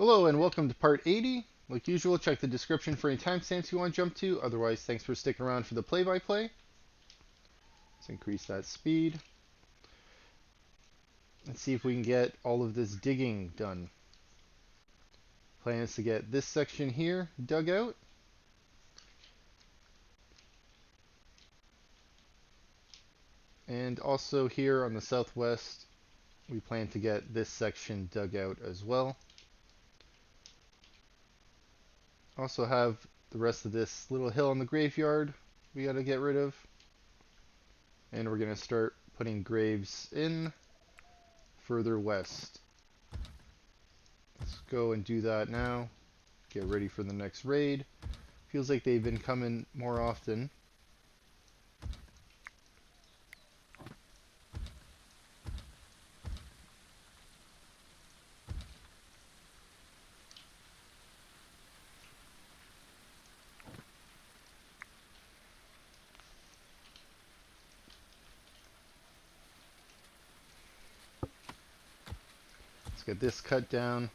Hello and welcome to part 80. Like usual, check the description for any timestamps you want to jump to. Otherwise, thanks for sticking around for the play-by-play. Let's increase that speed. Let's see if we can get all of this digging done. Plan is to get this section here dug out. And also here on the southwest, we plan to get this section dug out as well. Also have the rest of this little hill on the graveyard we gotta get rid of. And we're gonna start putting graves in further west. Let's go and do that now. Get ready for the next raid. Feels like they've been coming more often. Let's get this cut down.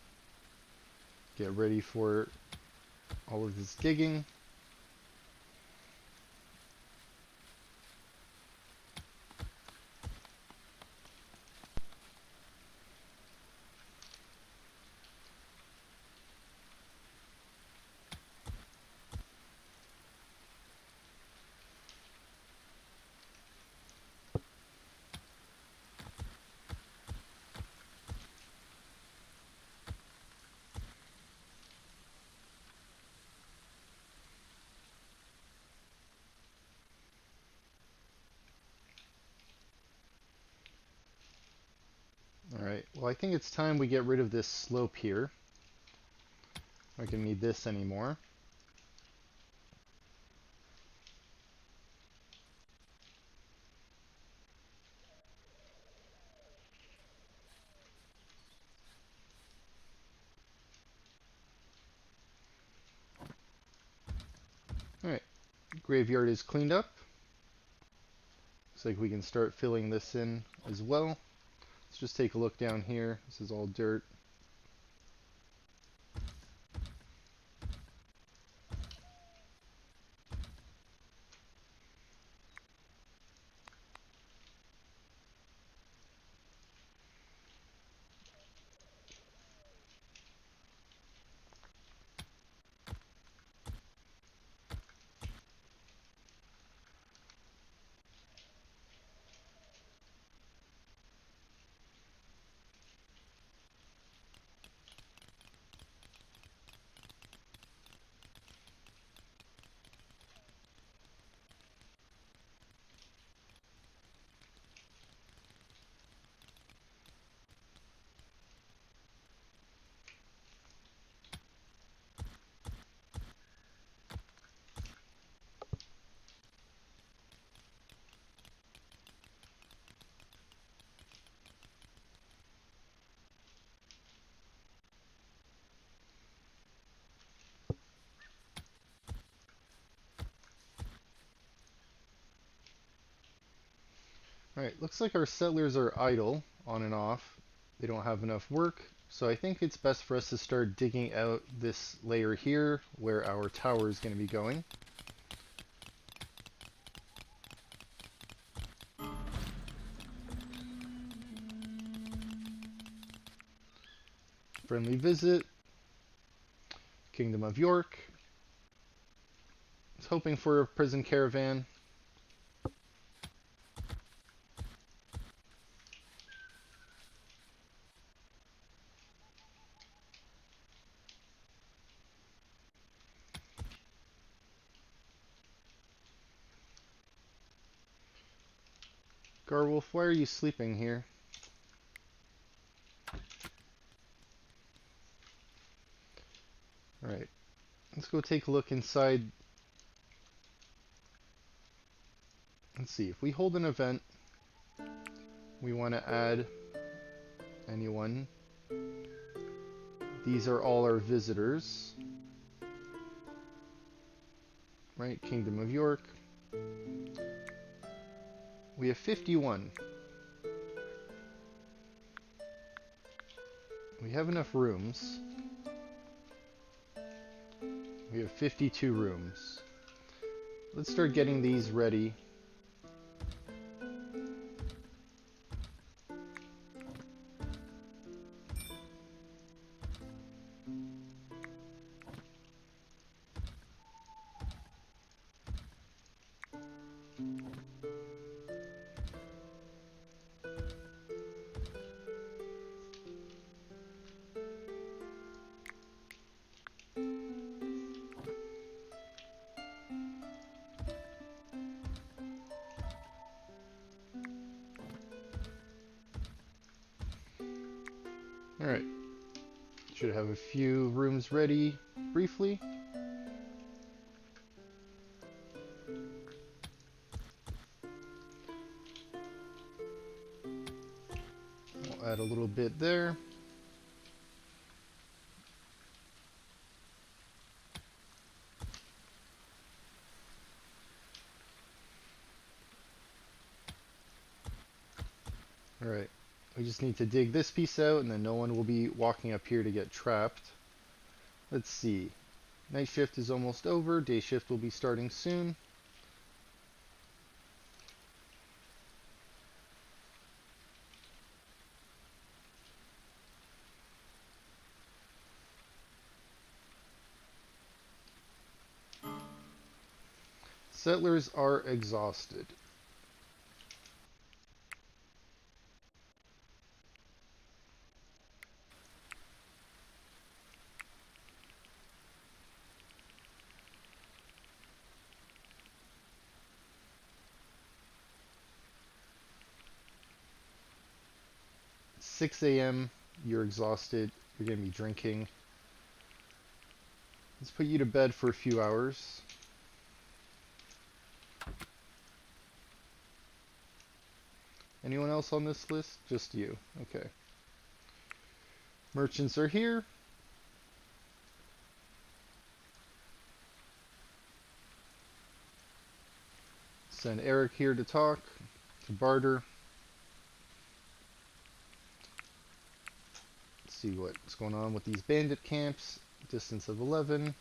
Get ready for all of this digging. Alright, well I think it's time we get rid of this slope here. I'm not going to need this anymore. Alright, graveyard is cleaned up. Looks like we can start filling this in as well. Let's just take a look down here. This is all dirt. Alright, looks like our settlers are idle, on and off. They don't have enough work, so I think it's best for us to start digging out this layer here, where our tower is going to be going. Friendly visit. Kingdom of York. I was hoping for a prison caravan. Garwolf, why are you sleeping here? Alright, let's go take a look inside. Let's see, if we hold an event, we want to add anyone. These are all our visitors. Right, Kingdom of York. We have 51. We have enough rooms. We have 52 rooms. Let's start getting these ready. Alright, should have a few rooms ready briefly. We'll add a little bit there. Alright, we just need to dig this piece out and then no one will be walking up here to get trapped. Let's see. Night shift is almost over. Day shift will be starting soon. Settlers are exhausted. It's 6 a.m. You're exhausted. You're going to be drinking. Let's put you to bed for a few hours. Anyone else on this list? Just you. Okay. Merchants are here. Send Eric here to talk, to barter. Let's see what's going on with these bandit camps. Distance of 11.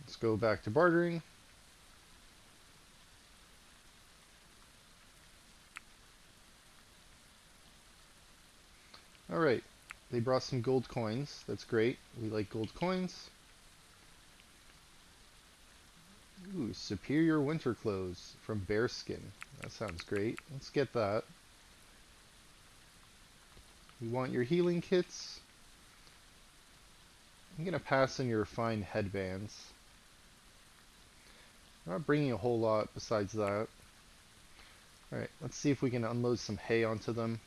Let's go back to bartering. Alright, they brought some gold coins. That's great. We like gold coins. Ooh, superior winter clothes from bearskin. That sounds great. Let's get that. We want your healing kits. I'm going to pass on your fine headbands. I'm not bringing a whole lot besides that. Alright, let's see if we can unload some hay onto them.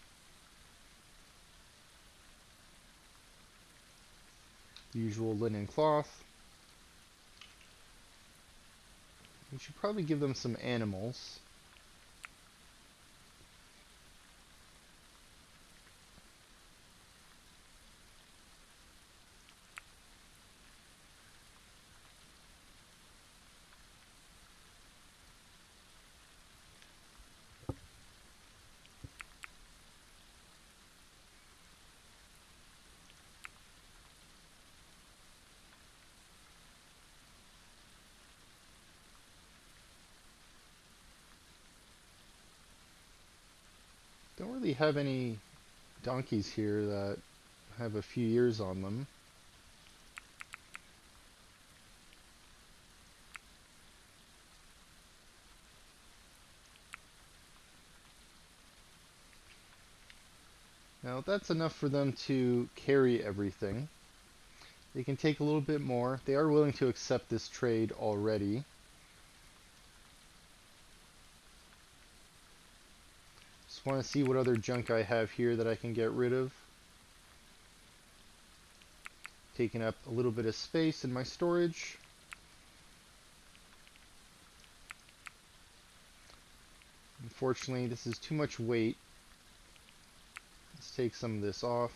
Usual linen cloth. We should probably give them some animals. Don't really have any donkeys here that have a few years on them. Now that's enough for them to carry everything. They can take a little bit more. They are willing to accept this trade already. Just want to see what other junk I have here that I can get rid of. Taking up a little bit of space in my storage. Unfortunately, this is too much weight. Let's take some of this off.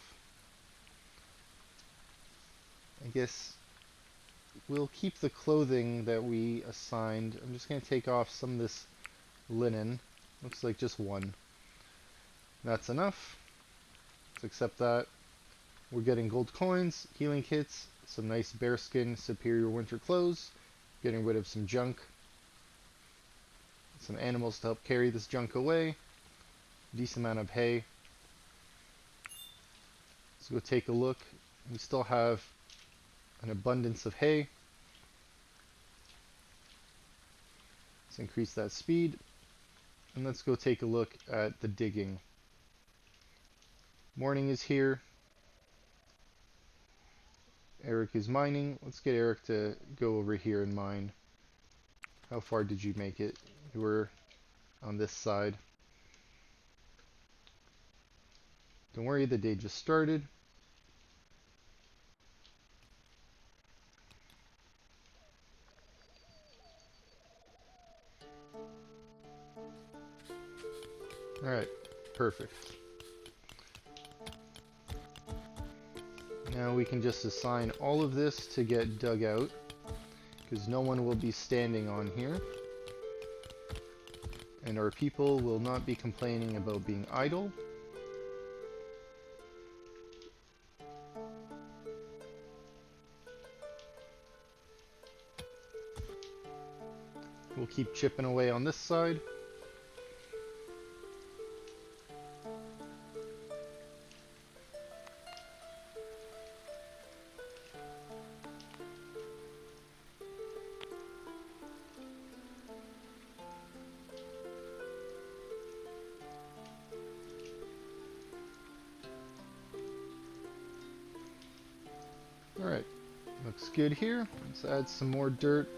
I guess we'll keep the clothing that we assigned. I'm just going to take off some of this linen. Looks like just one. That's enough. Let's accept that. We're getting gold coins, healing kits, some nice bearskin superior winter clothes, getting rid of some junk, some animals to help carry this junk away, decent amount of hay. Let's go take a look. We still have an abundance of hay. Let's increase that speed, and let's go take a look at the digging. Morning is here. Eric is mining. Let's get Eric to go over here and mine. How far did you make it? You were on this side. Don't worry, the day just started. Alright, perfect. Now we can just assign all of this to get dug out, because no one will be standing on here. And our people will not be complaining about being idle. We'll keep chipping away on this side. Alright, looks good here. Let's add some more dirt.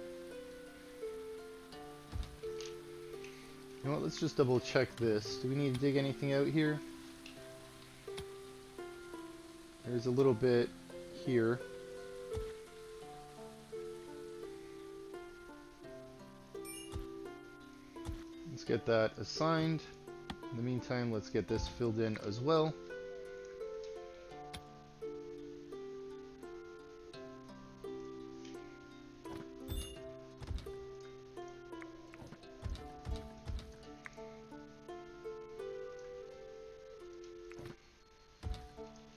You know what, let's just double check this. Do we need to dig anything out here? There's a little bit here. Let's get that assigned. In the meantime, let's get this filled in as well.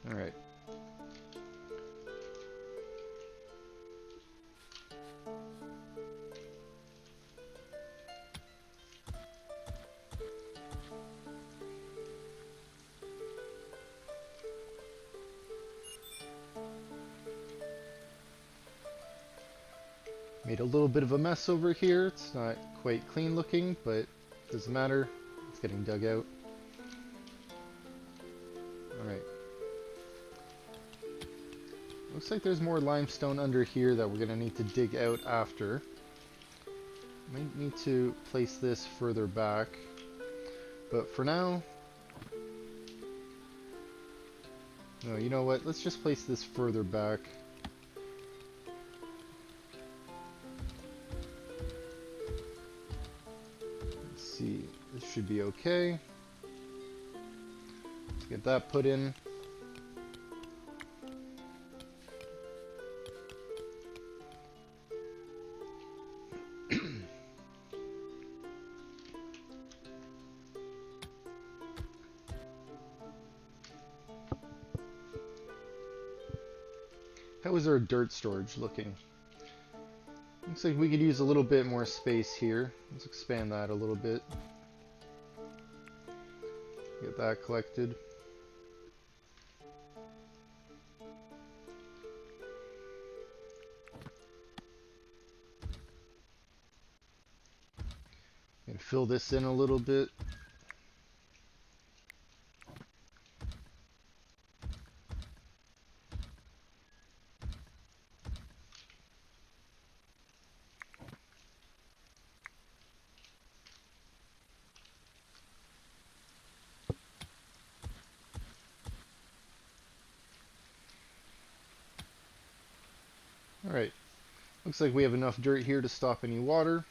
Alright. Made a little bit of a mess over here. It's not quite clean looking, but doesn't matter. It's getting dug out. Alright. Looks like there's more limestone under here that we're going to need to dig out after. Might need to place this further back. But for now... No, you know what? Let's just place this further back. Let's see. This should be okay. Let's get that put in. How is our dirt storage looking? Looks like we could use a little bit more space here. Let's expand that a little bit. Get that collected. And fill this in a little bit. Alright, looks like we have enough dirt here to stop any water.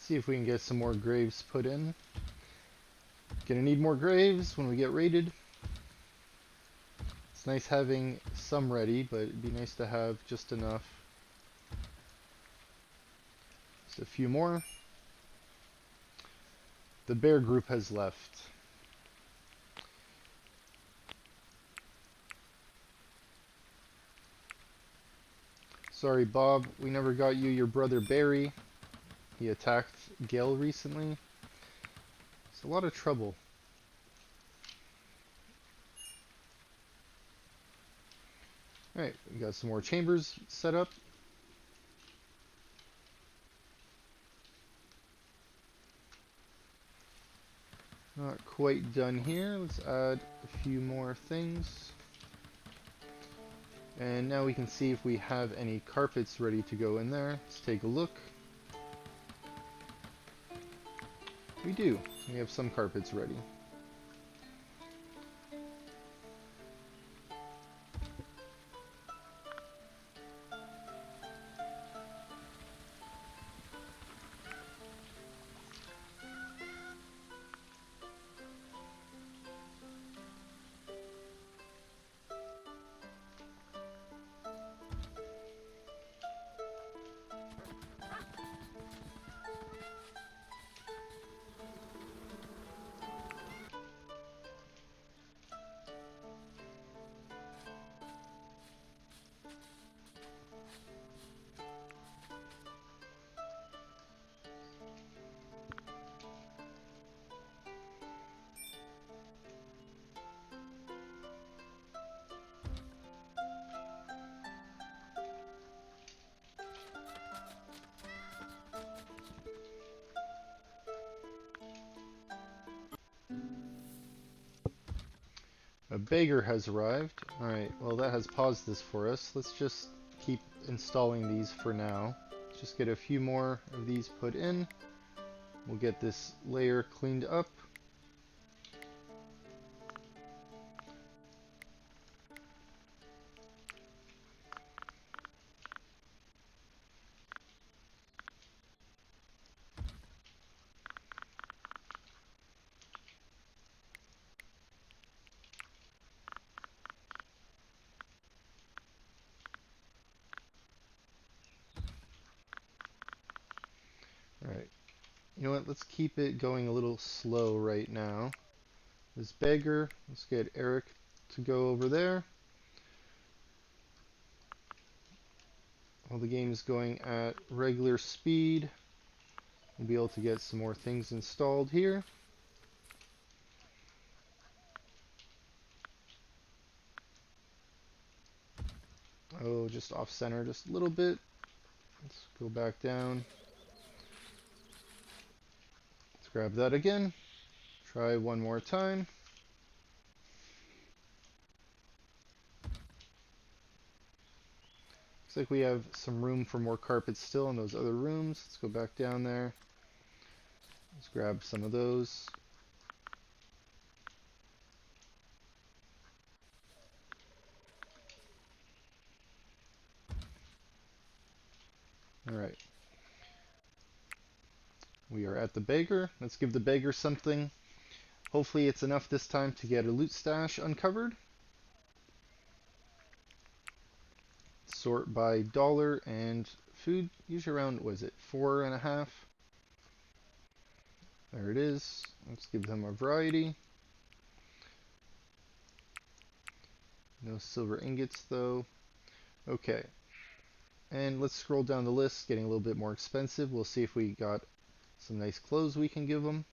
Let's see if we can get some more graves put in. Gonna need more graves when we get raided. It's nice having some ready, but it'd be nice to have just enough. Just a few more. The bear group has left. Sorry, Bob, we never got you your brother Barry. He attacked Gale recently. It's a lot of trouble. Alright, we got some more chambers set up. Not quite done here. Let's add a few more things. And now we can see if we have any carpets ready to go in there. Let's take a look. We do. We have some carpets ready. A beggar has arrived. Alright, well that has paused this for us. Let's just keep installing these for now. Let's just get a few more of these put in. We'll get this layer cleaned up. Alright, you know what, let's keep it going a little slow right now. This beggar, let's get Eric to go over there. While the game is going at regular speed, we'll be able to get some more things installed here. Oh, just off center just a little bit. Let's go back down. Let's grab that again. Try one more time. Looks like we have some room for more carpets still in those other rooms. Let's go back down there. Let's grab some of those. Alright. We are at the beggar. Let's give the beggar something. Hopefully it's enough this time to get a loot stash uncovered. Sort by dollar and food. Usually around, what is it, 4.5? There it is. Let's give them a variety. No silver ingots though. Okay. And let's scroll down the list, getting a little bit more expensive. We'll see if we got some nice clothes we can give them.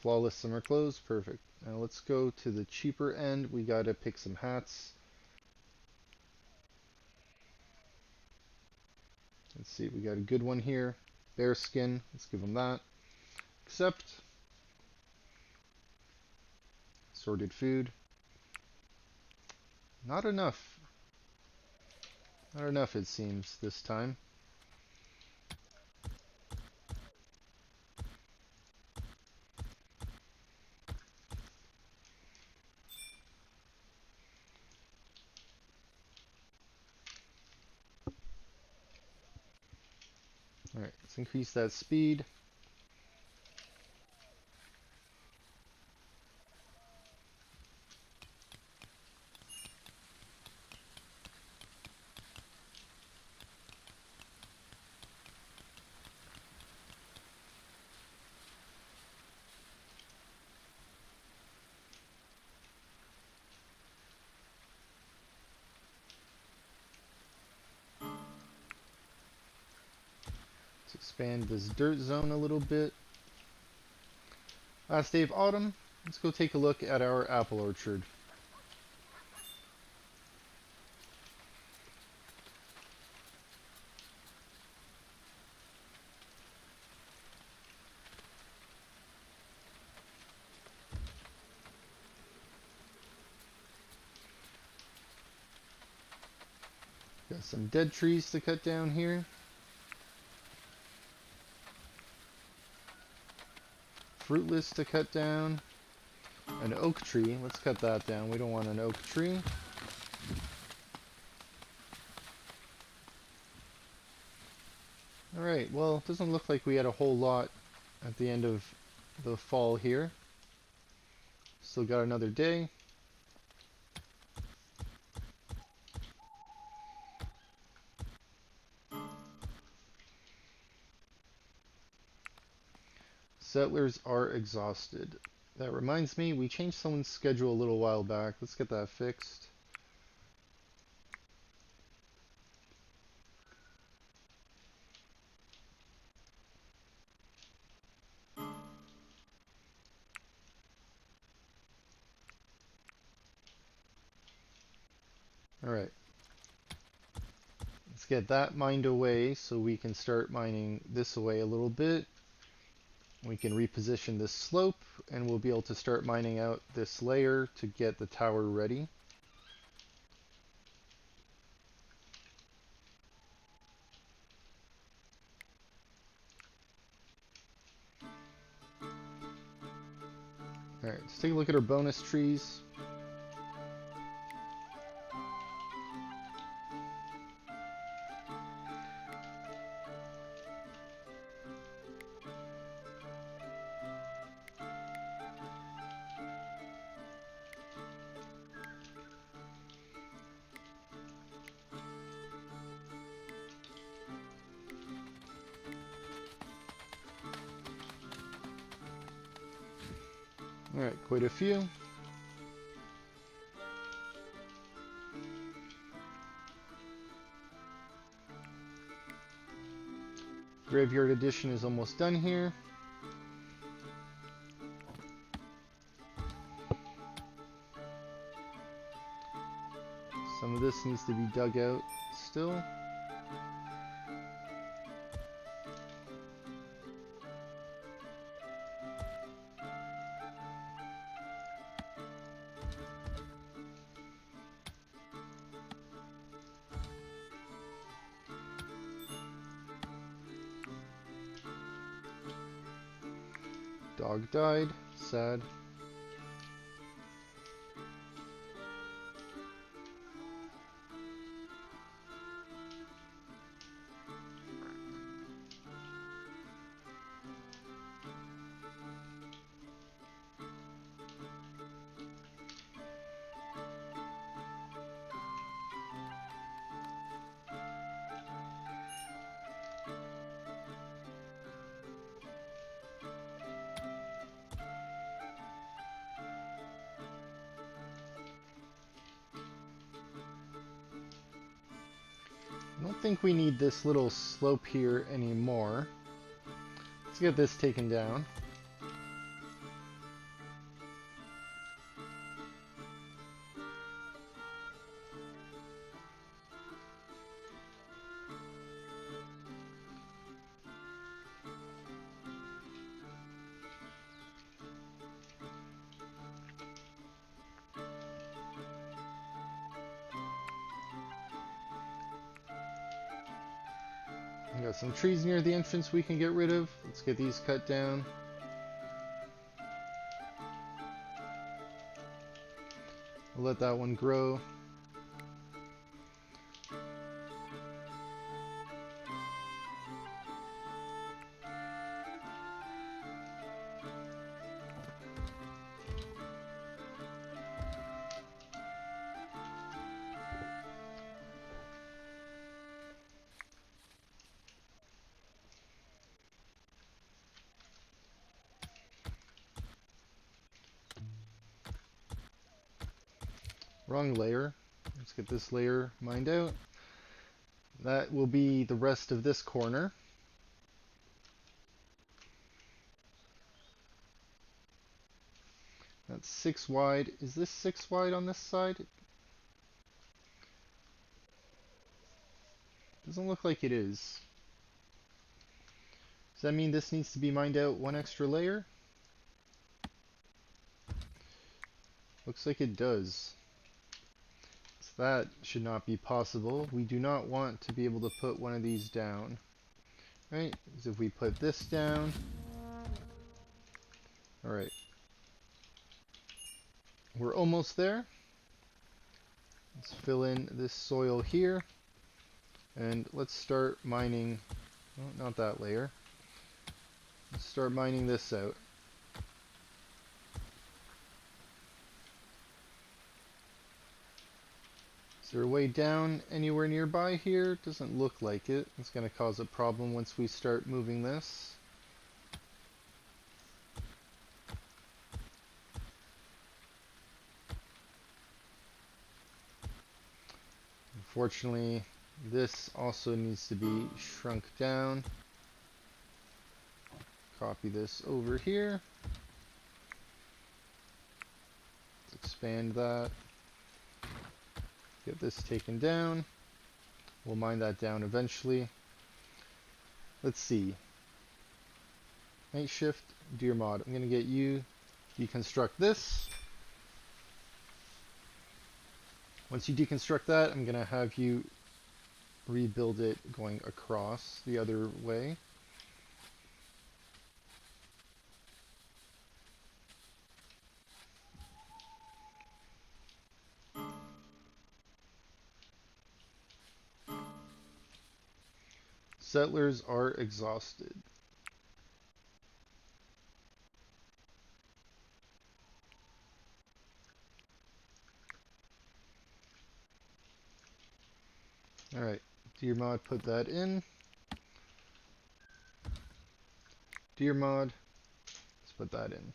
Flawless summer clothes, perfect. Now let's go to the cheaper end. We gotta pick some hats. Let's see, we got a good one here. Bear skin, let's give them that. Accept. Sorted food. Not enough. Not enough it seems this time. Alright, let's increase that speed. Let's expand this dirt zone a little bit. Last day of autumn, let's go take a look at our apple orchard. Got some dead trees to cut down here. Fruitless to cut down. An oak tree, let's cut that down. We don't want an oak tree. Alright, well, it doesn't look like we had a whole lot at the end of the fall here. Still got another day. Settlers are exhausted. That reminds me, we changed someone's schedule a little while back. Let's get that fixed. Alright. Let's get that mined away so we can start mining this away a little bit. We can reposition this slope and we'll be able to start mining out this layer to get the tower ready. Alright, let's take a look at our bonus trees. Alright, quite a few. Graveyard addition is almost done here. Some of this needs to be dug out still. Dog died. Sad. I don't think we need this little slope here anymore. Let's get this taken down. We got some trees near the entrance we can get rid of. Let's get these cut down. We'll let that one grow. Wrong layer. Let's get this layer mined out. That will be the rest of this corner. That's 6 wide. Is this 6 wide on this side? Doesn't look like it is. Does that mean this needs to be mined out one extra layer? Looks like it does. So that should not be possible. We do not want to be able to put one of these down. Right? Because if we put this down... Alright. We're almost there. Let's fill in this soil here. And let's start mining... Oh, not that layer. Let's start mining this out. Is there a way down anywhere nearby here? Doesn't look like it. It's going to cause a problem once we start moving this. Unfortunately, this also needs to be shrunk down. Copy this over here. Let's expand that. Get this taken down. We'll mine that down eventually. Let's see. Night shift, deer mod. I'm going to get you deconstruct this. Once you deconstruct that, I'm going to have you rebuild it going across the other way. Settlers are exhausted. Alright, deer mod, put that in. Deer mod, let's put that in.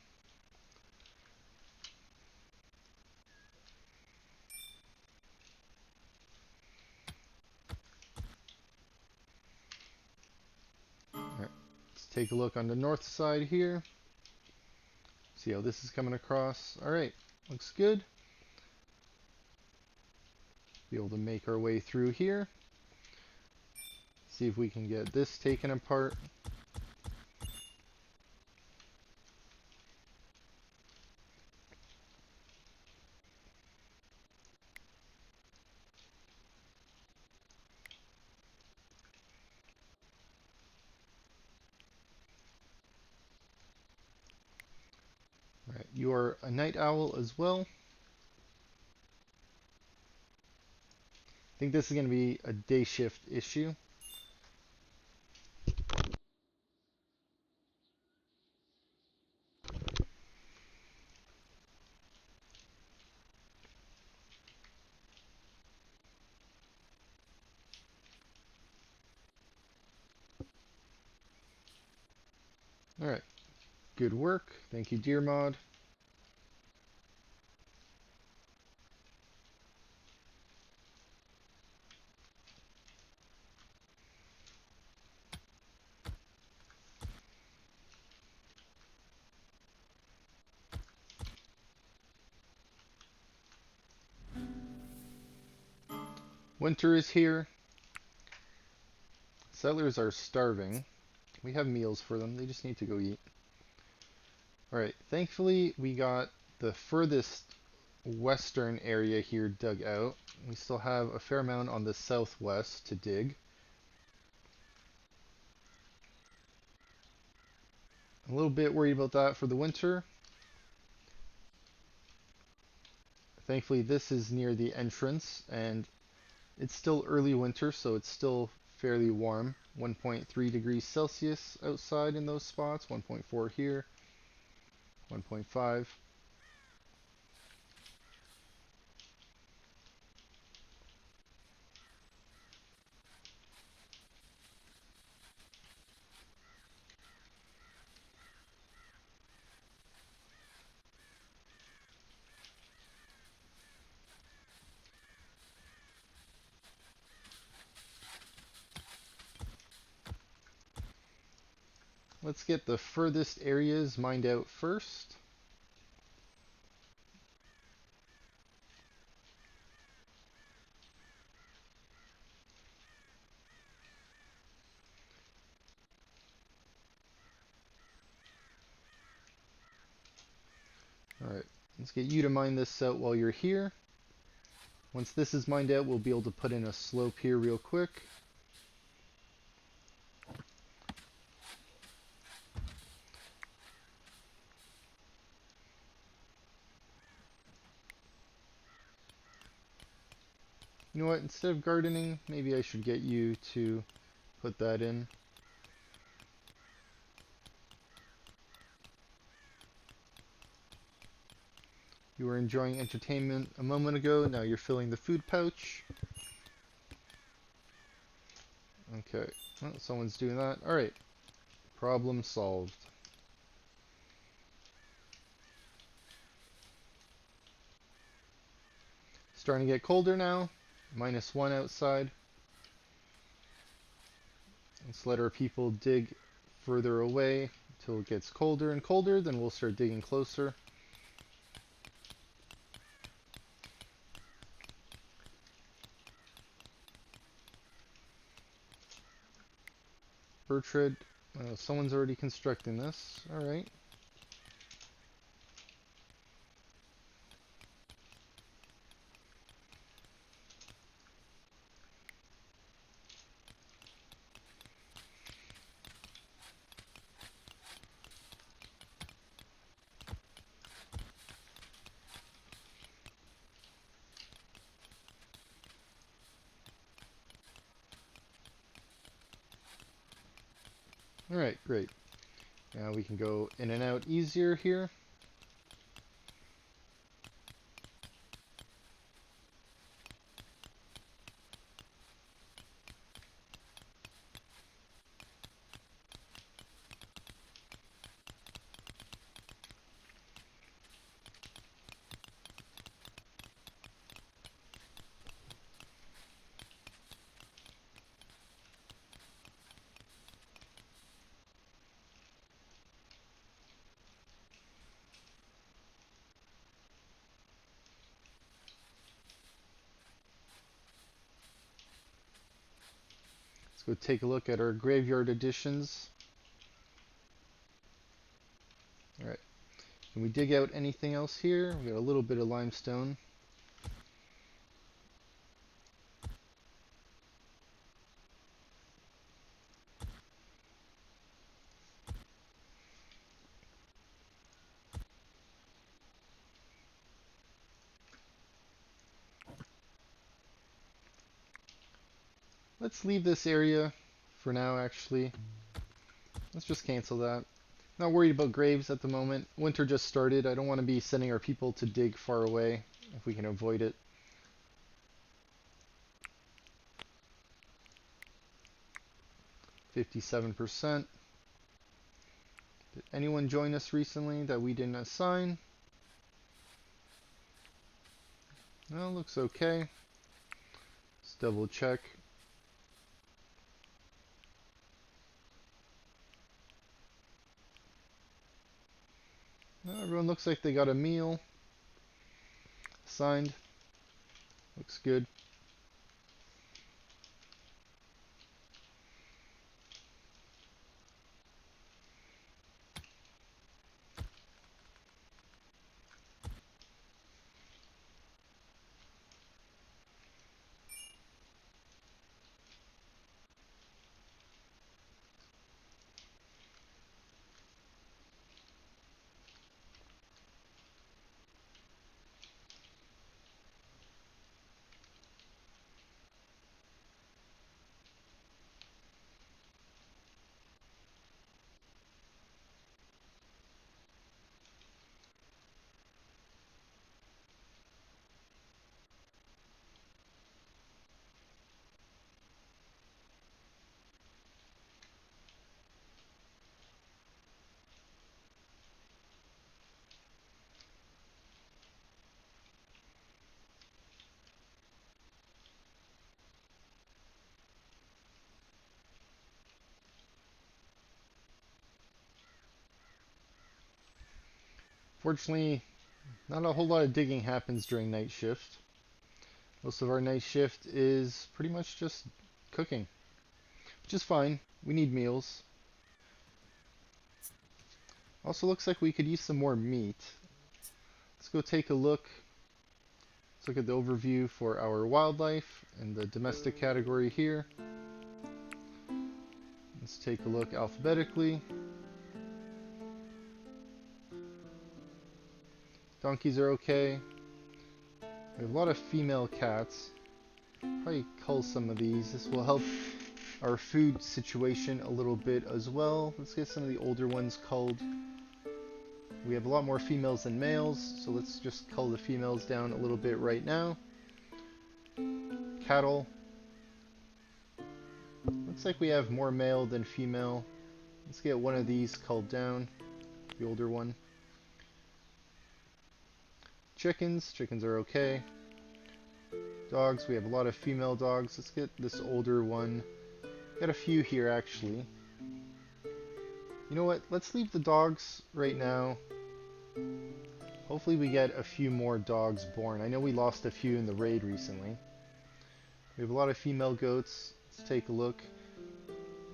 Alright, let's take a look on the north side here. See how this is coming across. Alright, looks good. Be able to make our way through here. See if we can get this taken apart. Alright, you are a night owl as well. I think this is going to be a day shift issue. Alright, good work. Thank you, deer mod. Winter is here. Settlers are starving. We have meals for them. They just need to go eat. Alright, thankfully we got the furthest western area here dug out. We still have a fair amount on the southwest to dig. I'm a little bit worried about that for the winter. Thankfully this is near the entrance and it's still early winter, so it's still fairly warm. 1.3 degrees Celsius outside in those spots, 1.4 here, 1.5. let's get the furthest areas mined out first. Alright, let's get you to mine this out while you're here. Once this is mined out, we'll be able to put in a slope here real quick. You know what, instead of gardening, maybe I should get you to put that in. You were enjoying entertainment a moment ago, now you're filling the food pouch. Okay, well, someone's doing that. Alright, problem solved. Starting to get colder now, -1 outside. Let's let our people dig further away until it gets colder and colder, then we'll start digging closer. Bertrand, someone's already constructing this. Alright. Alright, great. Now we can go in and out easier here. Let's go take a look at our graveyard additions. Alright. Can we dig out anything else here? We got a little bit of limestone. Let's leave this area for now, actually. Let's just cancel that. Not worried about graves at the moment. Winter just started. I don't want to be sending our people to dig far away if we can avoid it. %57%. Did anyone join us recently that we didn't assign? No, looks okay. Let's double check. No, everyone looks like they got a meal assigned. Looks good. Fortunately, not a whole lot of digging happens during night shift. Most of our night shift is pretty much just cooking, which is fine. We need meals. Also looks like we could use some more meat. Let's go take a look. Let's look at the overview for our wildlife in the domestic category here. Let's take a look alphabetically. Donkeys are okay. We have a lot of female cats. Probably cull some of these. This will help our food situation a little bit as well. Let's get some of the older ones culled. We have a lot more females than males, so let's just cull the females down a little bit right now. Cattle. Looks like we have more male than female. Let's get one of these culled down, the older one. Chickens. Chickens are okay. Dogs. We have a lot of female dogs. Let's get this older one. Got a few here actually. You know what? Let's leave the dogs right now. Hopefully we get a few more dogs born. I know we lost a few in the raid recently. We have a lot of female goats. Let's take a look.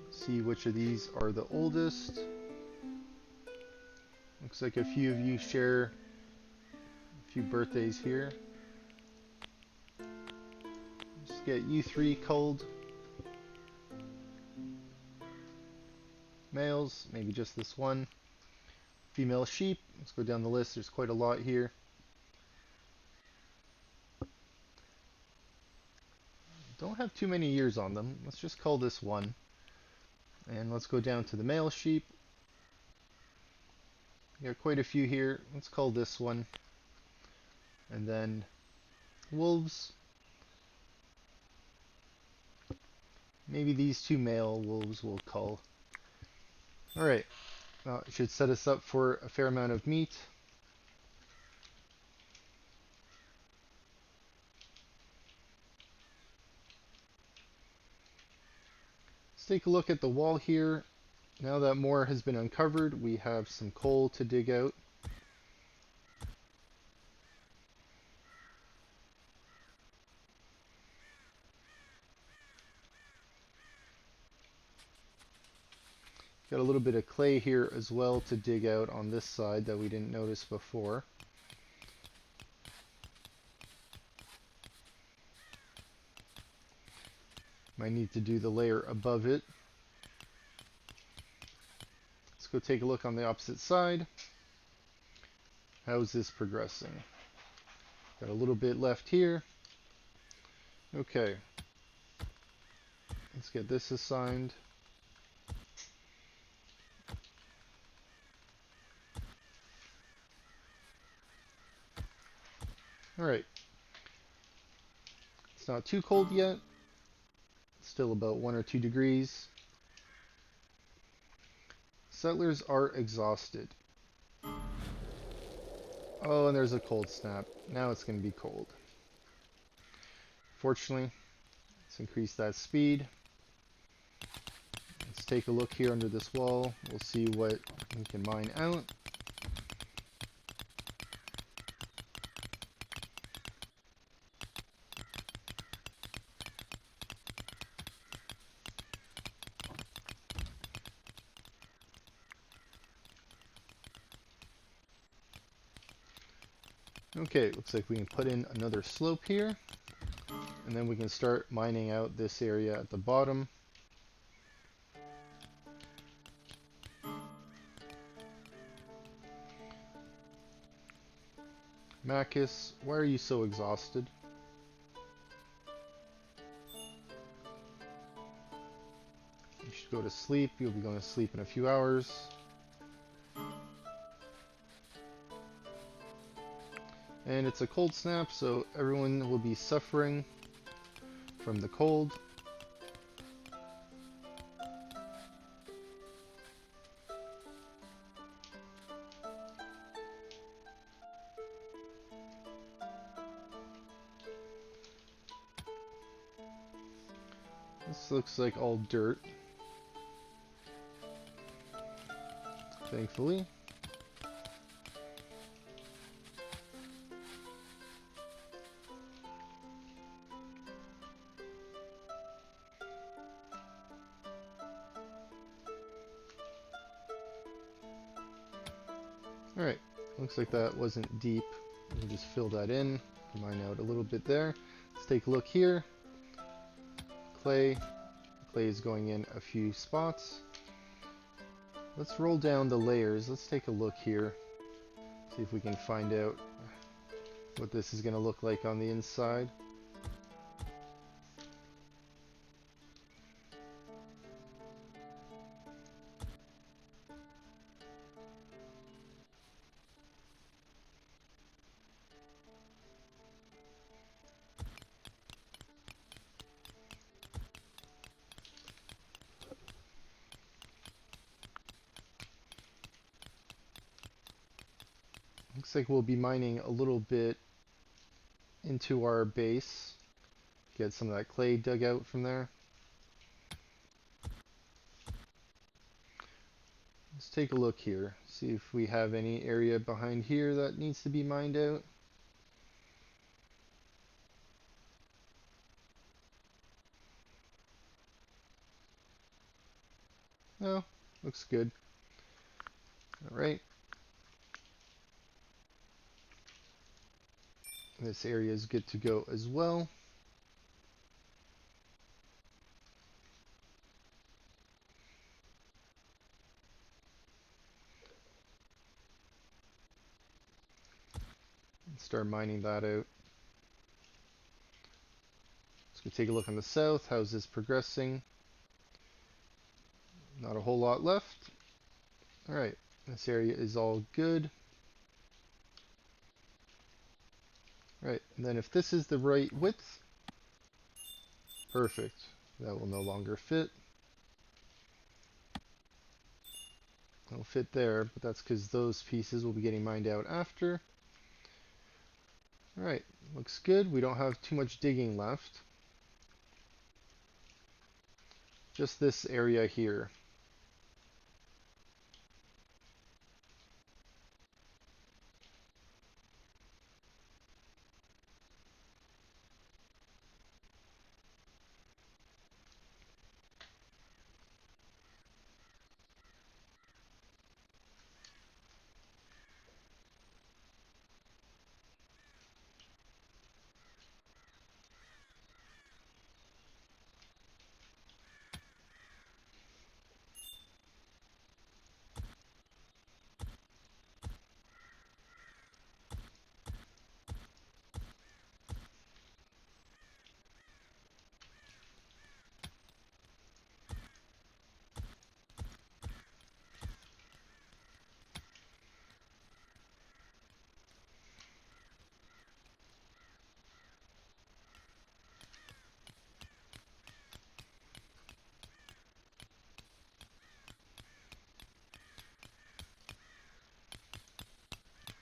See which of these are the oldest. Looks like a few of you share a few birthdays here. Let's get you three culled. Males, maybe just this one. Female sheep. Let's go down the list. There's quite a lot here. Don't have too many years on them. Let's just cull this one. And let's go down to the male sheep. We got quite a few here. Let's cull this one. And then wolves. Maybe these two male wolves will cull. Alright. Well, it should set us up for a fair amount of meat. Let's take a look at the wall here. Now that more has been uncovered, we have some coal to dig out. Got a little bit of clay here as well to dig out on this side that we didn't notice before. Might need to do the layer above it. Let's go take a look on the opposite side. How's this progressing? Got a little bit left here. Okay. Let's get this assigned. Alright. It's not too cold yet. Still about 1 or 2 degrees. Settlers are exhausted. Oh, and there's a cold snap. Now it's going to be cold. Fortunately, let's increase that speed. Let's take a look here under this wall. We'll see what we can mine out. Okay, looks like we can put in another slope here, and then we can start mining out this area at the bottom. Macus, why are you so exhausted? You should go to sleep. You'll be going to sleep in a few hours. And it's a cold snap, so everyone will be suffering from the cold. This looks like all dirt, thankfully. Alright, looks like that wasn't deep. We can just fill that in, mine out a little bit there. Let's take a look here. Clay. Clay is going in a few spots. Let's roll down the layers. Let's take a look here. See if we can find out what this is going to look like on the inside. Looks like we'll be mining a little bit into our base. Get some of that clay dug out from there. Let's take a look here. See if we have any area behind here that needs to be mined out. No, looks good. Alright. This area is good to go as well. Start mining that out. Let's go take a look on the south. How's this progressing? Not a whole lot left. Alright, this area is all good. Right, and then if this is the right width, perfect. That will no longer fit. It'll fit there, but that's because those pieces will be getting mined out after. Alright, looks good. We don't have too much digging left. Just this area here.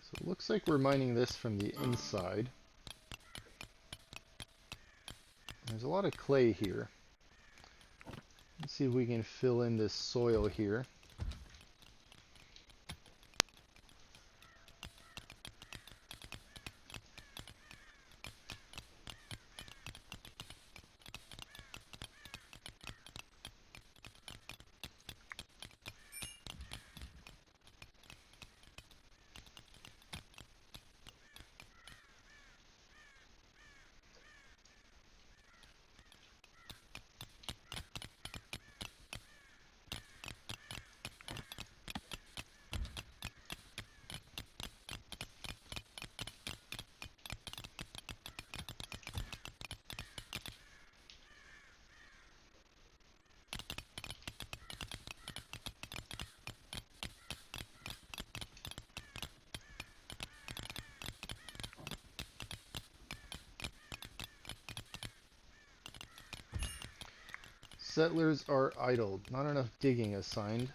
So it looks like we're mining this from the inside. There's a lot of clay here. Let's see if we can fill in this soil here. Settlers are idle. Not enough digging assigned.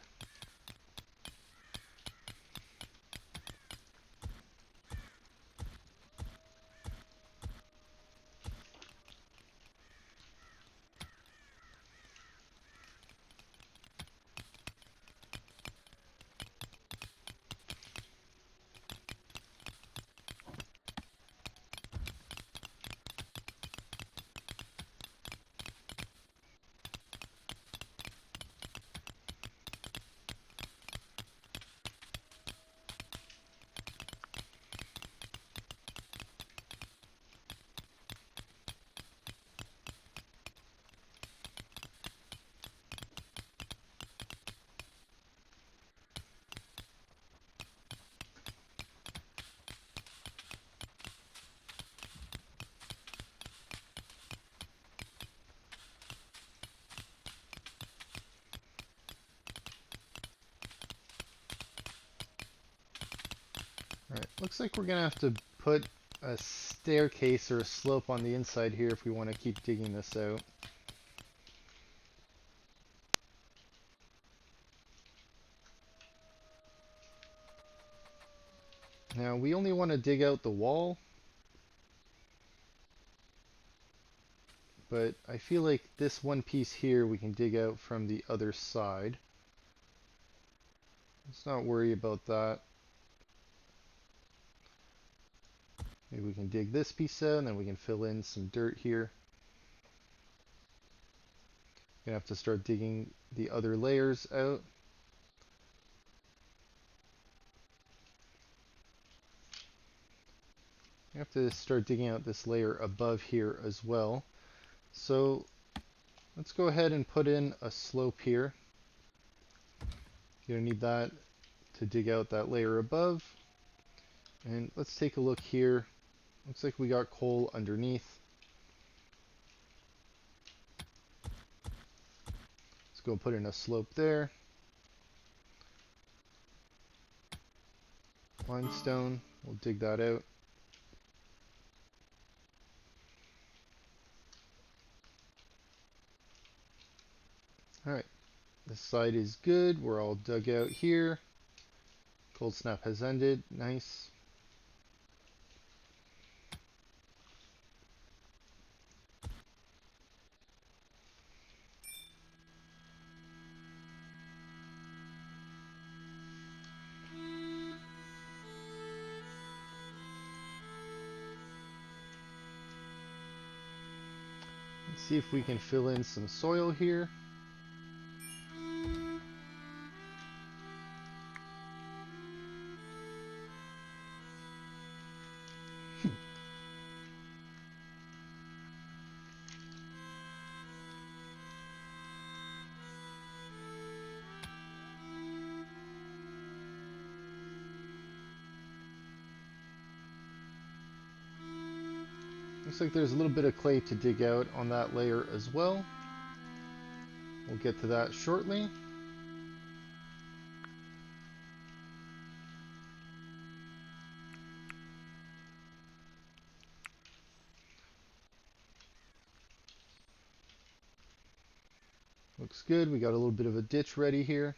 Alright, looks like we're gonna have to put a staircase or a slope on the inside here if we want to keep digging this out. Now we only want to dig out the wall, but I feel like this one piece here we can dig out from the other side. Let's not worry about that. Maybe we can dig this piece out and then we can fill in some dirt here. Gonna have to start digging the other layers out. I have to start digging out this layer above here as well. So let's go ahead and put in a slope here. You're gonna need that to dig out that layer above. And let's take a look here. Looks like we got coal underneath. Let's go put in a slope there. Limestone, we'll dig that out. Alright, this side is good. We're all dug out here. Cold snap has ended. Nice. Let's see if we can fill in some soil here. Looks like there's a little bit of clay to dig out on that layer as well. We'll get to that shortly. Looks good. We got a little bit of a ditch ready here.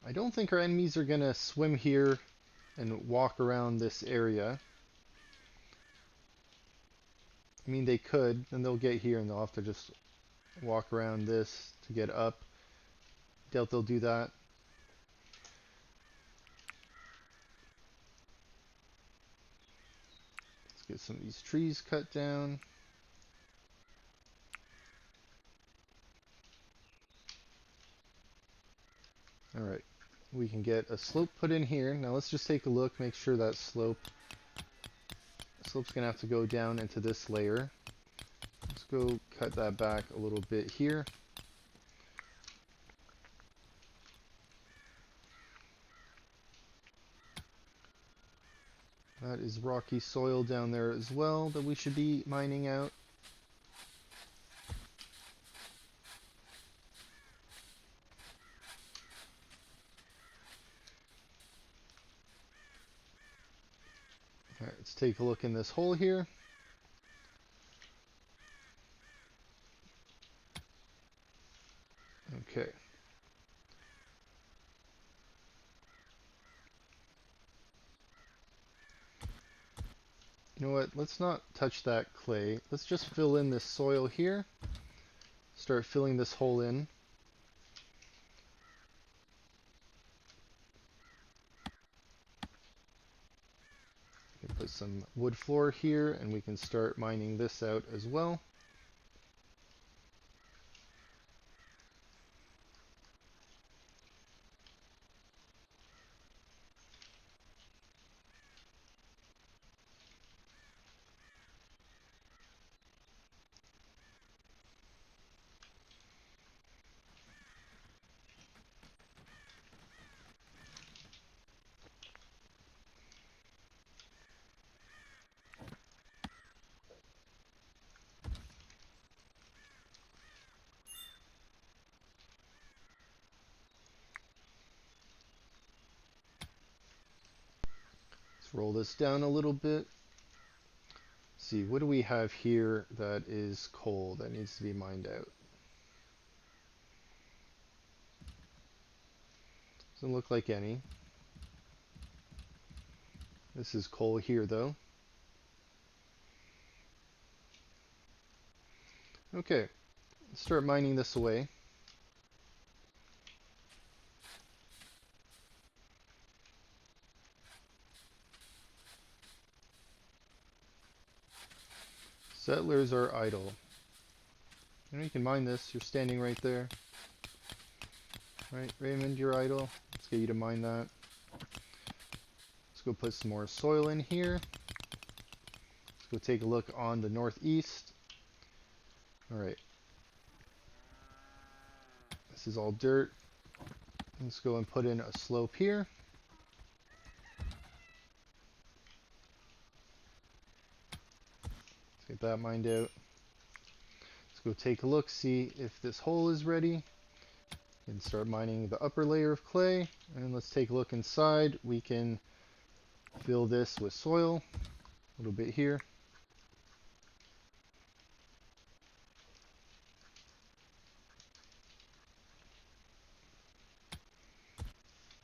I don't think our enemies are going to swim here and walk around this area. I mean, they could, and they'll get here and they'll have to just walk around this to get up. Doubt they'll do that. Let's get some of these trees cut down. Alright, we can get a slope put in here. Now let's just take a look, make sure that slope's gonna have to go down into this layer. Let's go cut that back a little bit here. That is rocky soil down there as well that we should be mining out. Alright, let's take a look in this hole here. Okay. You know what, let's not touch that clay. Let's just fill in this soil here. Start filling this hole in. We can put some wood floor here and we can start mining this out as well. Let's roll this down a little bit. See, what do we have here that is coal that needs to be mined out? Doesn't look like any. This is coal here though. Okay, let's start mining this away. Settlers are idle. You know, you can mine this. You're standing right there. Right, Raymond, you're idle. Let's get you to mine that. Let's go put some more soil in here. Let's go take a look on the northeast. Alright. This is all dirt. Let's go and put in a slope here. Let's get that mined out. Let's go take a look, see if this hole is ready. And start mining the upper layer of clay. And let's take a look inside. We can fill this with soil. A little bit here.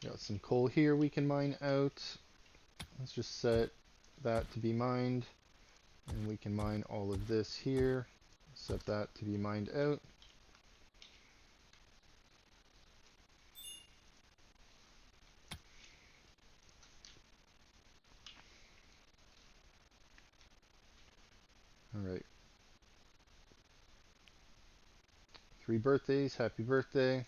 Got some coal here we can mine out. Let's just set that to be mined. And we can mine all of this here. Set that to be mined out. Alright. 3 birthdays, happy birthday.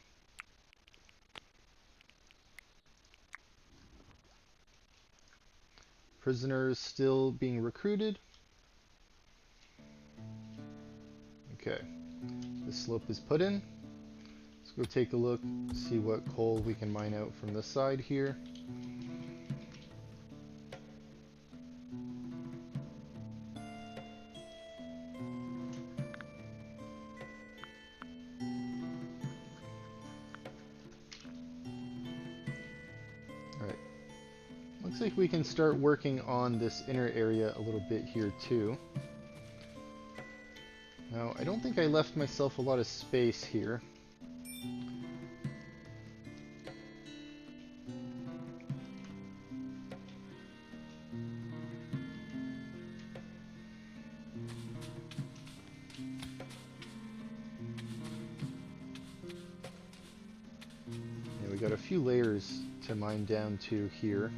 Prisoners still being recruited. Okay, this slope is put in. Let's go take a look, see what coal we can mine out from this side here. Alright, looks like we can start working on this inner area a little bit here too. Now, I don't think I left myself a lot of space here. Yeah, we got a few layers to mine down to here.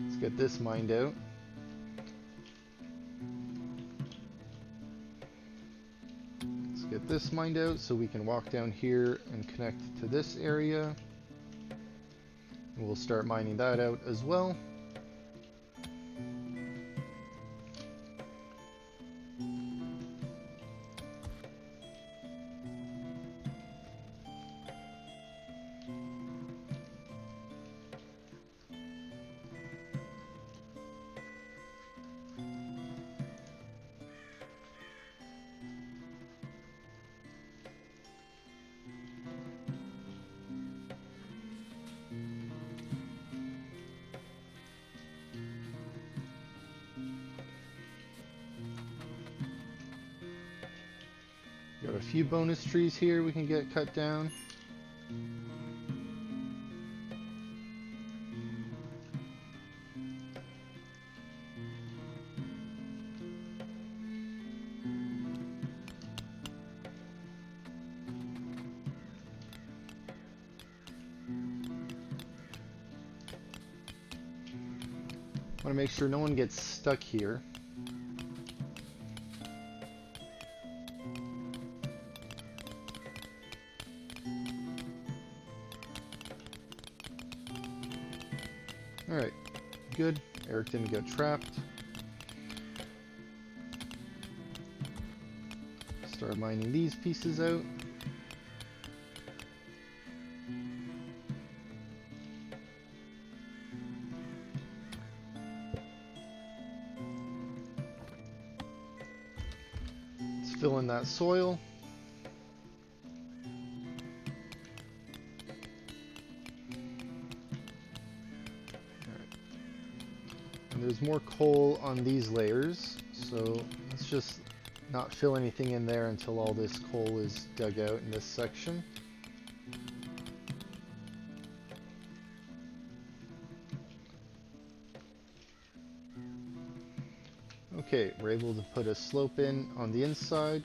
Let's get this mined out. Let's get this mined out so we can walk down here and connect to this area. And we'll start mining that out as well. Got a few bonus trees here we can get cut down. Want to make sure no one gets stuck here. Alright, good. Eric didn't get trapped. Start mining these pieces out. Let's fill in that soil. And there's more coal on these layers, so let's just not fill anything in there until all this coal is dug out in this section. Okay, we're able to put a slope in on the inside.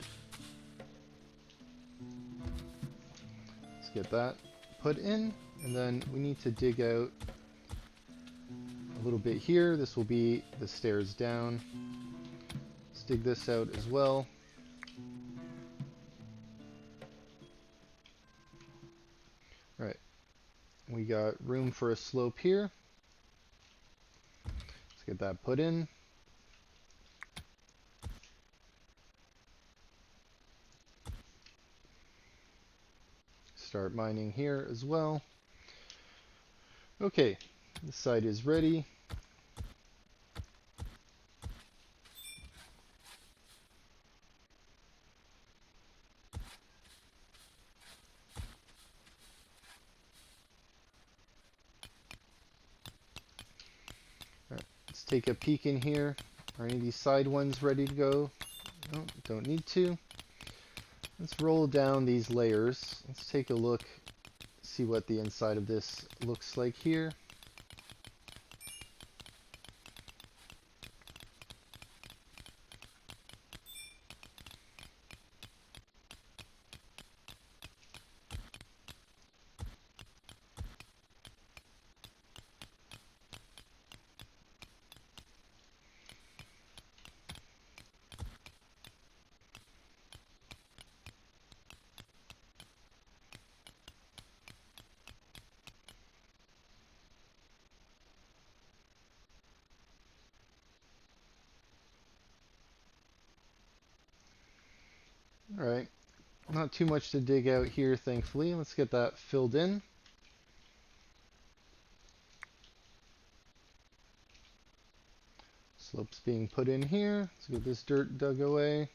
Let's get that put in, and then we need to dig out a little bit here. This will be the stairs down. Let's dig this out as well. Alright, we got room for a slope here. Let's get that put in. Start mining here as well. Okay, this side is ready. Alright, let's take a peek in here. Are any of these side ones ready to go? No, don't need to. Let's roll down these layers. Let's take a look, see what the inside of this looks like here. Alright, not too much to dig out here, thankfully. Let's get that filled in. Slopes being put in here. Let's get this dirt dug away.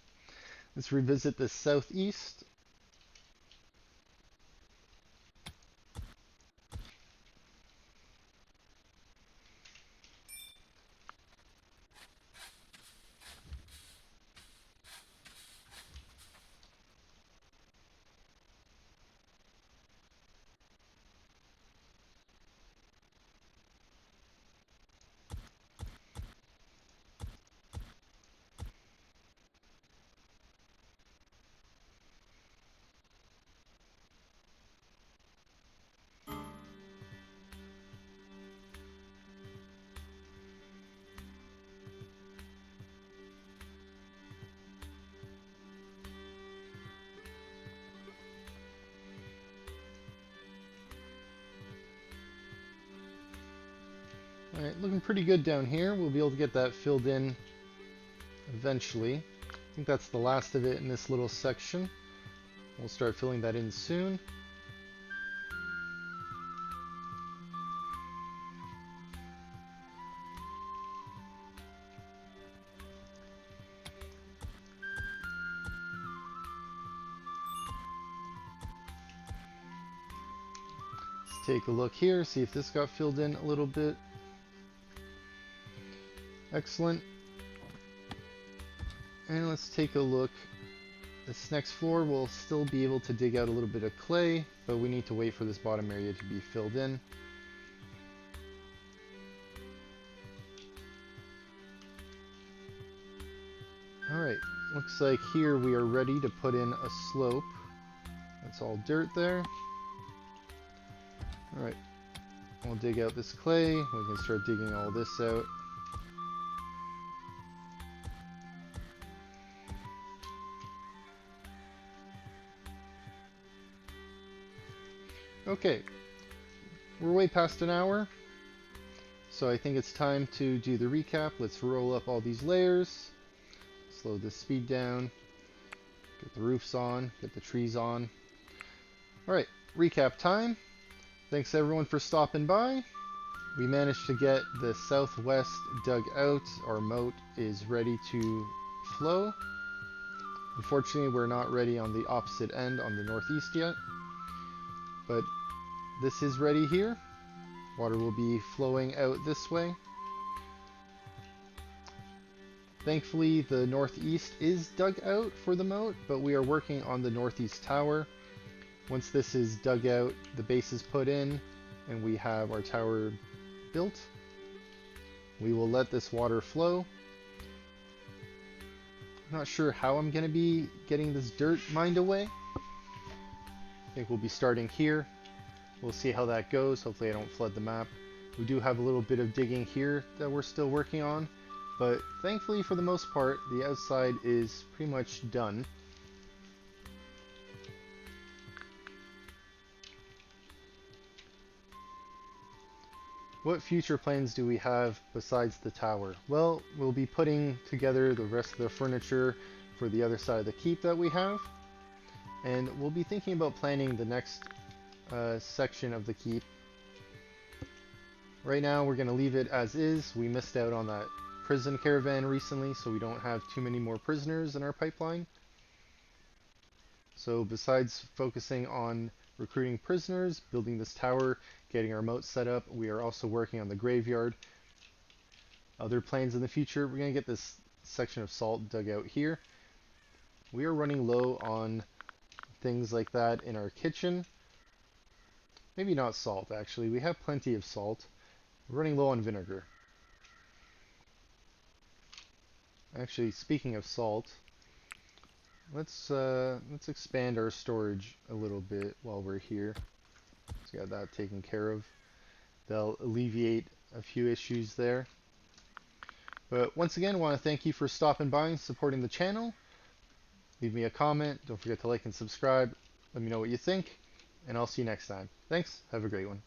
Let's revisit the southeast. Alright, looking pretty good down here. We'll be able to get that filled in eventually. I think that's the last of it in this little section. We'll start filling that in soon. Let's take a look here, see if this got filled in a little bit. Excellent. And let's take a look. This next floor we'll still be able to dig out a little bit of clay, but we need to wait for this bottom area to be filled in. Alright, looks like here we are ready to put in a slope. That's all dirt there. Alright, we'll dig out this clay. We can start digging all this out. Okay, we're way past an hour, so I think it's time to do the recap. Let's roll up all these layers, slow the speed down, get the roofs on, get the trees on. Alright, recap time. Thanks everyone for stopping by. We managed to get the southwest dug out. Our moat is ready to flow. Unfortunately, we're not ready on the opposite end on the northeast yet, but this is ready here. Water will be flowing out this way. Thankfully, the northeast is dug out for the moat, but we are working on the northeast tower. Once this is dug out, the base is put in, and we have our tower built, we will let this water flow. I'm not sure how I'm going to be getting this dirt mined away. I think we'll be starting here. We'll see how that goes. Hopefully I don't flood the map. We do have a little bit of digging here that we're still working on, but thankfully for the most part the outside is pretty much done. What future plans do we have besides the tower? Well, we'll be putting together the rest of the furniture for the other side of the keep that we have, and we'll be thinking about planning the next section of the keep. Right now we're going to leave it as is. We missed out on that prison caravan recently, so we don't have too many more prisoners in our pipeline. So besides focusing on recruiting prisoners, building this tower, getting our moat set up, we are also working on the graveyard. Other plans in the future, we're going to get this section of salt dug out here. We are running low on things like that in our kitchen. Maybe not salt, actually. We have plenty of salt. We're running low on vinegar. Actually, speaking of salt, let's expand our storage a little bit while we're here. Let's get that taken care of. They'll alleviate a few issues there. But once again, I want to thank you for stopping by and supporting the channel. Leave me a comment. Don't forget to like and subscribe. Let me know what you think, and I'll see you next time. Thanks. Have a great one.